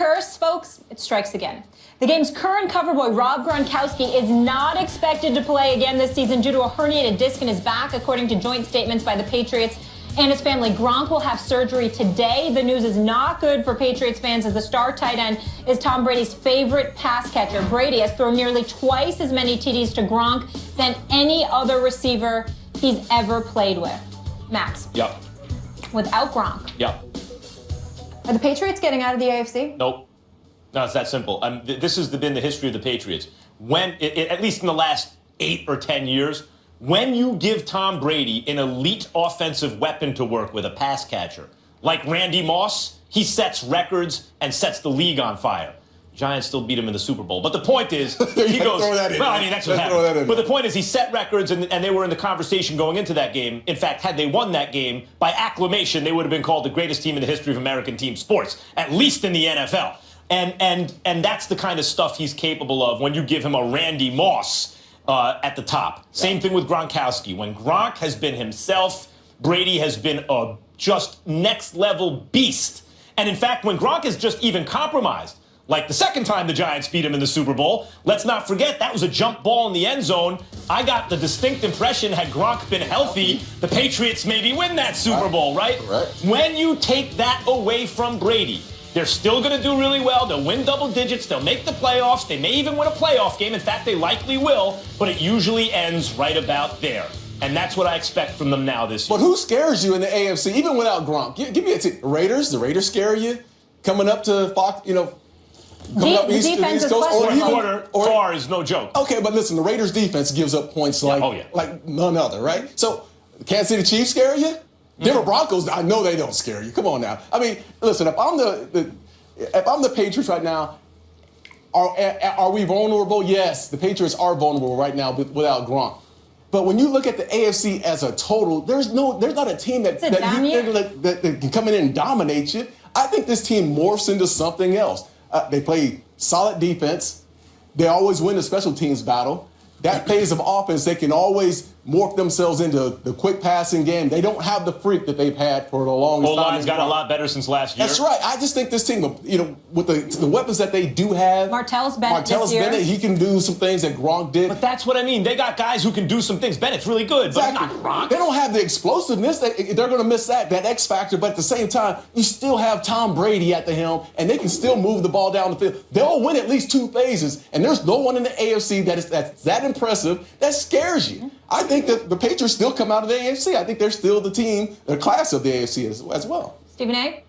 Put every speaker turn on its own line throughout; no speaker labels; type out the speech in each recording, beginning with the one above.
curse, folks, it strikes again. The game's current cover boy, Rob Gronkowski, is not expected to play again this season due to a herniated disc in his back, according to joint statements by the Patriots and his family. Gronk will have surgery today. The news is not good for Patriots fans, as the star tight end is Tom Brady's favorite pass catcher. Brady has thrown nearly twice as many TDs to Gronk than any other receiver he's ever played with. Max.
Yep.
Without Gronk.
Yep.
Are the Patriots getting out of the AFC?
Nope. No, it's that simple. This has been the history of the Patriots. When, at least in the last 8 or 10 years, when you give Tom Brady an elite offensive weapon to work with, a pass catcher, like Randy Moss, he sets records and sets the league on fire. Giants still beat him in the Super Bowl. But the point is, he goes, well, I mean, that's what happened. But the point is, he set records, and they were in the conversation going into that game. In fact, had they won that game, by acclamation, they would have been called the greatest team in the history of American team sports, at least in the NFL. And that's the kind of stuff he's capable of when you give him a Randy Moss at the top. Same thing with Gronkowski. When Gronk has been himself, Brady has been a just next-level beast. And in fact, when Gronk is just even compromised, like the second time the Giants beat him in the Super Bowl, let's not forget that was a jump ball in the end zone. I got the distinct impression, had Gronk been healthy, the Patriots maybe win that Super Bowl, right? When you take that away from Brady, they're still going to do really well. They'll win double digits. They'll make the playoffs. They may even win a playoff game. In fact, they likely will, but it usually ends right about there. And that's what I expect from them now this year.
But who scares you in the AFC, even without Gronk? Give me a team. Raiders? The Raiders scare you? Coming up to Fox, coming up East Coast?
Or Carr is no joke.
Okay, but listen, the Raiders defense gives up points like none other, right? So, Kansas City Chiefs scare you? Denver Broncos, I know they don't scare you. Come on now. I mean, listen, if I'm the Patriots right now, are we vulnerable? Yes, the Patriots are vulnerable right now without Gronk. But when you look at the AFC as a total, there's not a team that can come in and dominate you. I think this team morphs into something else. They play solid defense. They always win the special teams battle. That phase of offense, they can always morph themselves into the quick passing game. They don't have the freak that they've had for the longest time.
O-line's gotten a lot better since last year.
That's right. I just think this team, with the weapons that they do have.
Martellus Bennett,
he can do some things that Gronk did.
But that's what I mean. They got guys who can do some things. Bennett's really good,
exactly.
But not Gronk.
They don't have the explosiveness. They're going to miss that X factor. But at the same time, you still have Tom Brady at the helm, and they can still move the ball down the field. They'll win at least 2 phases, and there's no one in the AFC that's that impressive that scares you. I think that the Patriots still come out of the AFC. I think they're still the team, the class of the AFC as well.
Stephen A?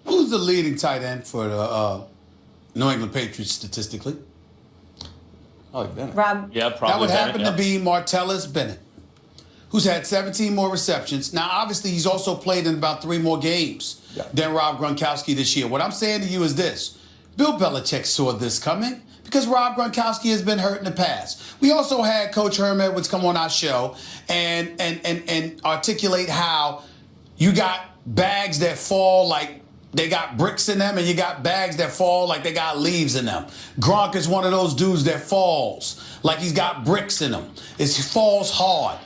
Who's the leading tight end for the New England Patriots statistically?
Oh, Bennett.
Rob?
Yeah, probably
That would
Bennett,
happen to be Martellus Bennett, who's had 17 more receptions. Now, obviously, he's also played in about 3 more games than Rob Gronkowski this year. What I'm saying to you is this. Bill Belichick saw this coming, because Rob Gronkowski has been hurt in the past. We also had Coach Herm Edwards come on our show and articulate how you got bags that fall like they got bricks in them, and you got bags that fall like they got leaves in them. Gronk is one of those dudes that falls like he's got bricks in him. He falls hard.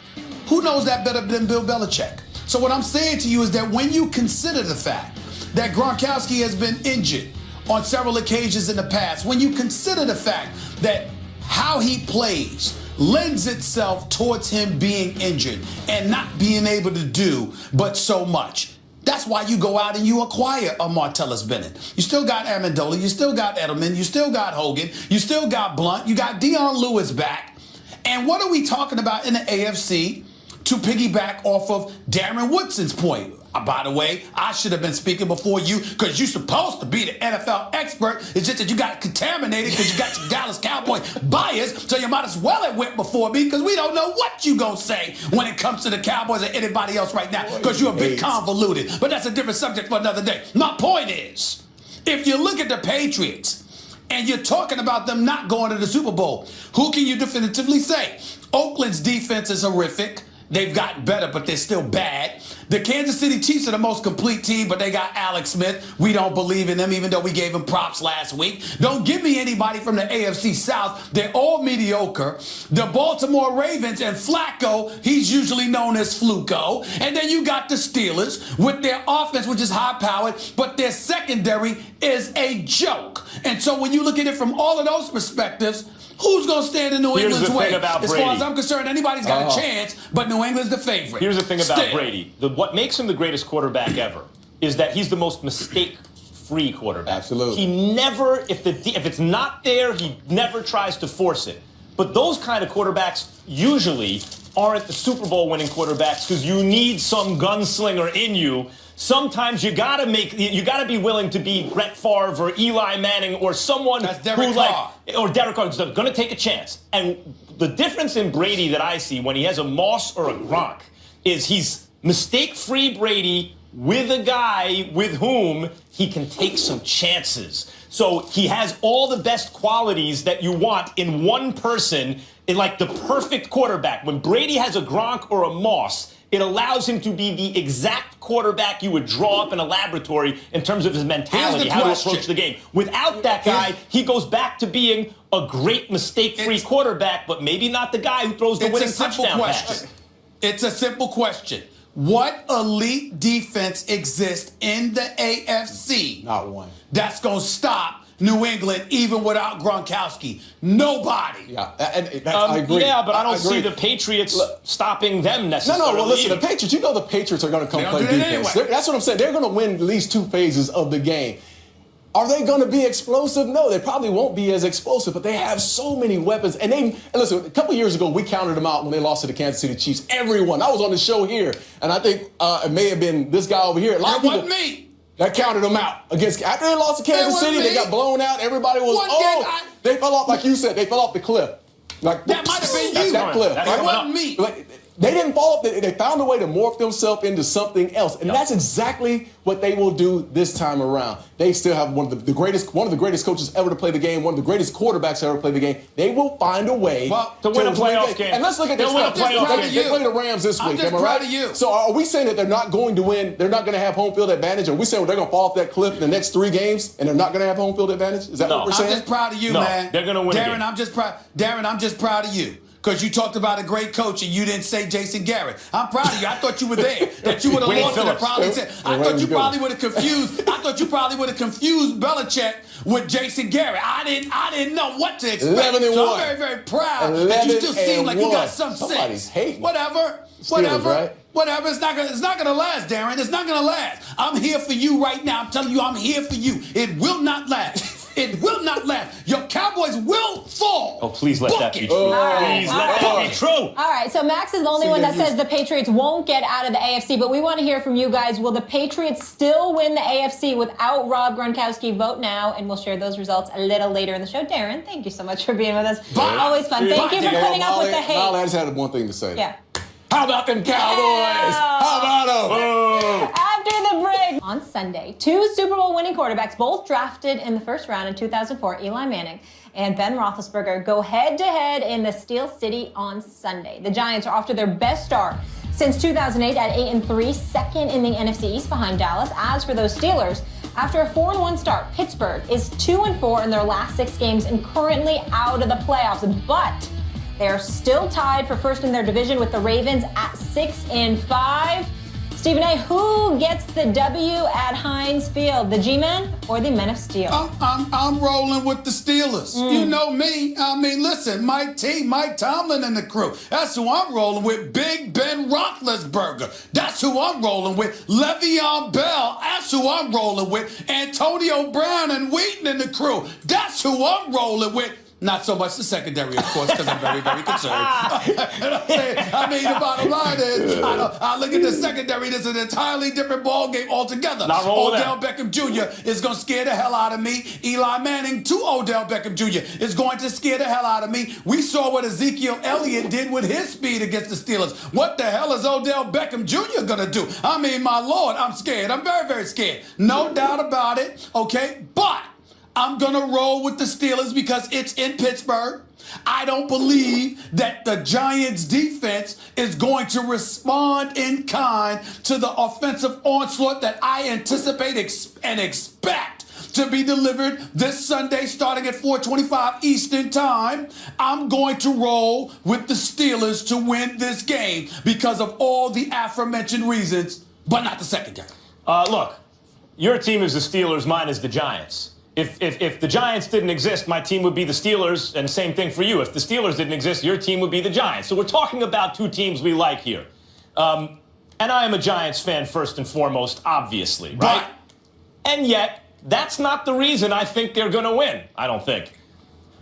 Who knows that better than Bill Belichick? So what I'm saying to you is that when you consider the fact that Gronkowski has been injured on several occasions in the past, when you consider the fact that how he plays lends itself towards him being injured and not being able to do but so much. That's why you go out and you acquire a Martellus Bennett. You still got Amendola, you still got Edelman, you still got Hogan, you still got Blunt, you got Deion Lewis back. And what are we talking about in the AFC to piggyback off of Darren Woodson's point? By the way, I should have been speaking before you, because you're supposed to be the NFL expert. It's just that you got contaminated because you got your Dallas Cowboy bias, so you might as well have went before me, because we don't know what you gonna say when it comes to the Cowboys or anybody else right now, because you're a bit convoluted. But that's a different subject for another day. My point is, if you look at the Patriots and you're talking about them not going to the Super Bowl, who can you definitively say? Oakland's defense is horrific. They've gotten better, but they're still bad. The Kansas City Chiefs are the most complete team, but they got Alex Smith. We don't believe in them, even though we gave him props last week. Don't give me anybody from the AFC South. They're all mediocre. The Baltimore Ravens and Flacco, he's usually known as Fluco. And then you got the Steelers with their offense, which is high-powered, but their secondary is a joke. And so when you look at it from all of those perspectives, who's going to stand in New England's way? As far as I'm concerned, anybody's got a chance, but New England's the favorite.
Here's the thing about Brady. What makes him the greatest quarterback ever is that he's the most mistake-free quarterback.
Absolutely.
He never, if it's not there, he never tries to force it. But those kind of quarterbacks usually aren't the Super Bowl winning quarterbacks because you need some gunslinger in you. Sometimes you gotta be willing to be Brett Favre or Eli Manning or someone or Derek Carr who's going to take a chance. And the difference in Brady that I see when he has a Moss or a Gronk is he's mistake-free Brady with a guy with whom he can take some chances. So he has all the best qualities that you want in one person, in like the perfect quarterback. When Brady has a Gronk or a Moss, it allows him to be the exact quarterback you would draw up in a laboratory in terms of his mentality, how to approach the game. Without that guy, he goes back to being a great mistake-free quarterback, but maybe not the guy who throws the winning touchdown pass.
It's a simple question. What elite defense exists in the AFC?
Not one.
That's going to stop New England, even without Gronkowski. Nobody.
Yeah, I agree.
Yeah, but I don't see the Patriots stopping them necessarily.
No, well, listen, the Patriots, you know the Patriots are going to come play defense.
Anyway.
That's what I'm saying. They're going to win at least two phases of the game. Are they going to be explosive? No, they probably won't be as explosive, but they have so many weapons. And listen, a couple years ago, we counted them out when they lost to the Kansas City Chiefs. Everyone. I was on the show here, and I think it may have been this guy over here.
That wasn't me.
That counted them out. After they lost to Kansas City, they got blown out. Everybody was, they fell off, like you said, they fell off the cliff. Like,
that might have been you.
That cliff.
That wasn't me.
They didn't fall off. They found a way to morph themselves into something else. And that's exactly what they will do this time around. They still have one of the greatest coaches ever to play the game, one of the greatest quarterbacks ever to play the game. They will find a way
to win a playoff game.
And let's look at this. They play the Rams this week.
I'm just proud of you.
So are we saying that they're not going to win? They're not going to have home field advantage? Are we saying they're going to fall off that cliff in the next 3 games and they're not going to have home field advantage? Is that what we're saying?
I'm just proud of you, man.
They're going to win.
Darren, I'm just proud of you. Because you talked about a great coach and you didn't say Jason Garrett. I'm proud of you. I thought you were there. That you would have lost it and probably said. I thought you probably would have confused Belichick with Jason Garrett. I didn't know what to expect.
11-1.
So I'm very, very proud that you still seem like you got some sense. Whatever. Whatever. It's not gonna last, Darren. It's not gonna last. I'm here for you right now. I'm telling you, I'm here for you. It will not last. It will not last. Your Cowboys will fall.
Oh, please let that be true. Please let that be true.
All right, so Max is the only one that says the Patriots won't get out of the AFC, but we want to hear from you guys. Will the Patriots still win the AFC without Rob Gronkowski? Vote now, and we'll share those results a little later in the show. Darren, thank you so much for being with us. Always fun. Thank you for putting up with the hate.
I just had one thing to say.
Yeah.
How about them Cowboys? How about them?
After the break. On Sunday, 2 Super Bowl winning quarterbacks, both drafted in the first round in 2004, Eli Manning and Ben Roethlisberger, go head-to-head in the Steel City on Sunday. The Giants are off to their best start since 2008 at 8-3, second in the NFC East behind Dallas. As for those Steelers, after a 4-1 start, Pittsburgh is 2-4 in their last 6 games and currently out of the playoffs. But they are still tied for first in their division with the Ravens at 6-5. Stephen A., who gets the W at Heinz Field, the G-Men or the Men of Steel?
I'm rolling with the Steelers. You know me. I mean, listen, Mike Tomlin and the crew. That's who I'm rolling with. Big Ben Roethlisberger. That's who I'm rolling with. Le'Veon Bell. That's who I'm rolling with. Antonio Brown and Wheaton and the crew. That's who I'm rolling with. Not so much the secondary, of course, because I'm very, very concerned. I mean, the bottom line is, I look at the secondary, it's an entirely different ballgame altogether. Odell Beckham Jr. is going to scare the hell out of me. Eli Manning to Odell Beckham Jr. is going to scare the hell out of me. We saw what Ezekiel Elliott did with his speed against the Steelers. What the hell is Odell Beckham Jr. going to do? I mean, my Lord, I'm scared. I'm very, very scared. No doubt about it, okay? But I'm going to roll with the Steelers because it's in Pittsburgh. I don't believe that the Giants defense is going to respond in kind to the offensive onslaught that I anticipate and expect to be delivered this Sunday starting at 4:25 Eastern Time. I'm going to roll with the Steelers to win this game because of all the aforementioned reasons, but not the secondary.
Look, your team is the Steelers, mine is the Giants. If the Giants didn't exist, my team would be the Steelers, and same thing for you. If the Steelers didn't exist, your team would be the Giants. So we're talking about two teams we like here. And I am a Giants fan first and foremost, obviously, right? And yet, that's not the reason I think they're going to win, I don't think.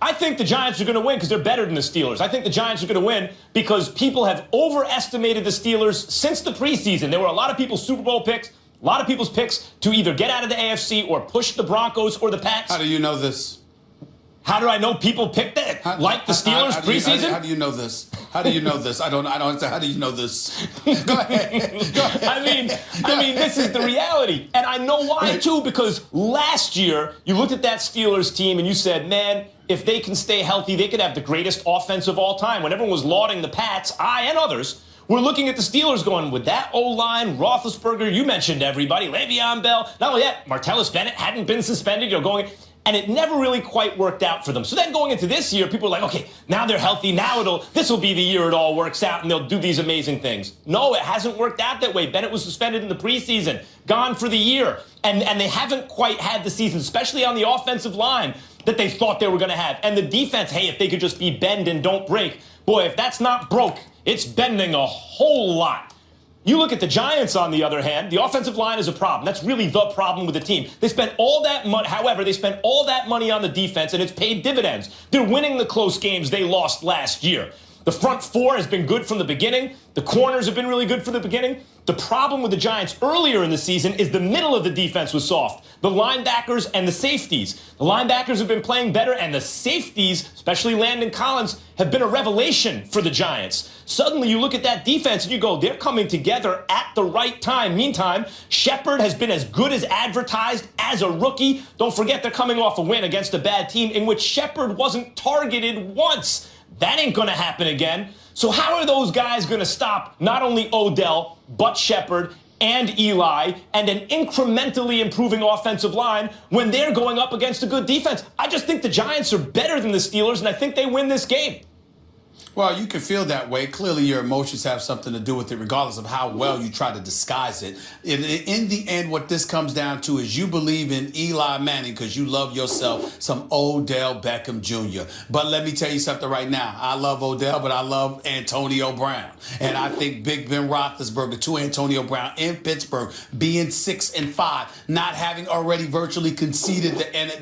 I think the Giants are going to win because they're better than the Steelers. I think the Giants are going to win because people have overestimated the Steelers since the preseason. There were a lot of people's Super Bowl picks, a lot of people's picks to either get out of the AFC or push the Broncos or the Pats.
How do you know this?
How do I know people picked that? Like the Steelers preseason?
How do you know this? How do you know this? I don't understand. How do you know this? Go ahead. Go ahead.
I mean, this is the reality. And I know why, too, because last year, you looked at that Steelers team and you said, man, if they can stay healthy, they could have the greatest offense of all time. When everyone was lauding the Pats, I and others were looking at the Steelers going, with that O-line, Roethlisberger, you mentioned everybody, Le'Veon Bell, not only that, Martellus Bennett hadn't been suspended, going, and it never really quite worked out for them. So then going into this year, people were like, okay, now they're healthy, this will be the year it all works out, and they'll do these amazing things. No, it hasn't worked out that way. Bennett was suspended in the preseason, gone for the year, and they haven't quite had the season, especially on the offensive line, that they thought they were going to have. And the defense, hey, if they could just be bend and don't break. Boy, if that's not broke, it's bending a whole lot. You look at the Giants, on the other hand, the offensive line is a problem. That's really the problem with the team. They spent all that money, however, they spent all that money on the defense, and it's paid dividends. They're winning the close games they lost last year. The front four has been good from the beginning. The corners have been really good from the beginning. The problem with the Giants earlier in the season is the middle of the defense was soft. The linebackers and the safeties. The linebackers have been playing better, and the safeties, especially Landon Collins, have been a revelation for the Giants. Suddenly you look at that defense and you go, they're coming together at the right time. Meantime, Shepard has been as good as advertised as a rookie. Don't forget they're coming off a win against a bad team in which Shepard wasn't targeted once. That ain't going to happen again. So how are those guys going to stop not only Odell, but Shepard and Eli and an incrementally improving offensive line when they're going up against a good defense? I just think the Giants are better than the Steelers, and I think they win this game.
Well, you can feel that way. Clearly, your emotions have something to do with it, regardless of how well you try to disguise it. In the end, what this comes down to is you believe in Eli Manning because you love yourself some Odell Beckham Jr. But let me tell you something right now. I love Odell, but I love Antonio Brown. And I think Big Ben Roethlisberger to Antonio Brown in Pittsburgh being 6-5, not having already virtually conceded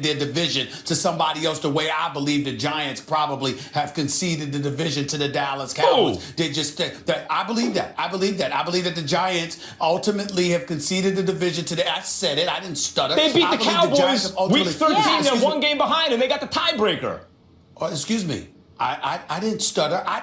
their division to somebody else the way I believe the Giants probably have conceded the division to the Dallas Cowboys.
Oh.
They just I believe that. I believe that the Giants ultimately have conceded the division to I said it. I didn't stutter.
They beat the Cowboys week 13.
Yeah.
They're one game behind, and they got the tiebreaker.
Oh, excuse me. I didn't stutter. I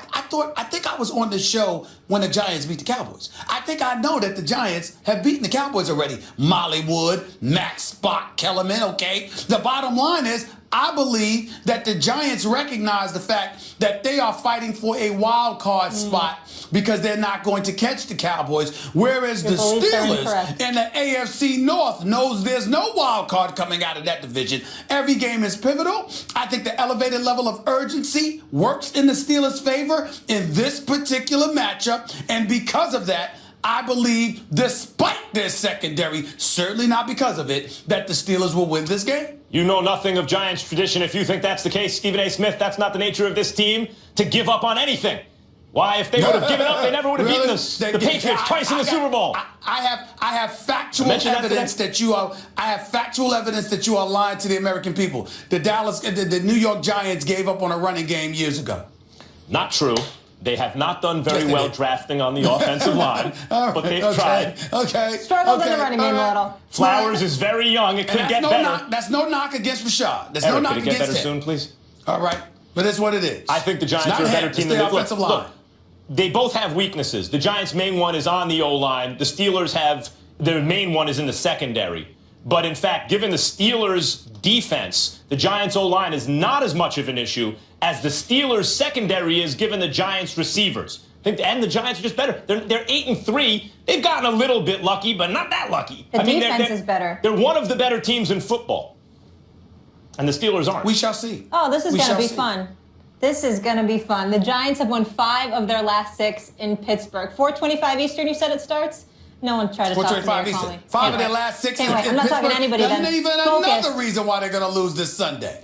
think I was on the show when the Giants beat the Cowboys. I think I know that the Giants have beaten the Cowboys already. Molly Wood, Max Spock, Kellerman, okay? The bottom line is I believe that the Giants recognize the fact that they are fighting for a wild card spot because they're not going to catch the Cowboys, whereas the Steelers in the AFC North knows there's no wild card coming out of that division. Every game is pivotal. I think the elevated level of urgency works in the Steelers' favor in this particular matchup, and because of that, I believe, despite their secondary, certainly not because of it, that the Steelers will win this game.
You know nothing of Giants tradition if you think that's the case, Stephen A. Smith. That's not the nature of this team to give up on anything. Why, if they would have given up, they never would have beaten the Patriots twice in the Super Bowl.
I have factual evidence that you are. I have factual evidence that you are lying to the American people. The New York Giants gave up on a running game years ago.
Not true. They have not done very well drafting on the offensive line, but they've tried.
Okay.
Struggled in the running game a little.
Flowers is very young. It could get better.
That's no knock against Rashad. That's
Eric,
no knock
could it get
against
better
him.
soon, please?
All right. But it's what it is.
I think the Giants are a better team than
the offensive line.
Look, they both have weaknesses. The Giants' main one is on the O-line. The Steelers have their main one is in the secondary. But in fact, given the Steelers' defense, the Giants' O-line is not as much of an issue as the Steelers' secondary is given the Giants' receivers. And the Giants are just better. They're 8-3. They've gotten a little bit lucky, but not that lucky.
The defense is better.
They're one of the better teams in football. And the Steelers aren't.
We shall see.
Oh, this is going to be fun. This is going to be fun. The Giants have won 5 of their last 6 in Pittsburgh. 4:25 Eastern, you said it starts? No one tried to talk to me or call me.
5 of their last 6
Can't wait. I'm not talking to anybody then.
That's even
Focus.
another reason why they're going to lose this Sunday.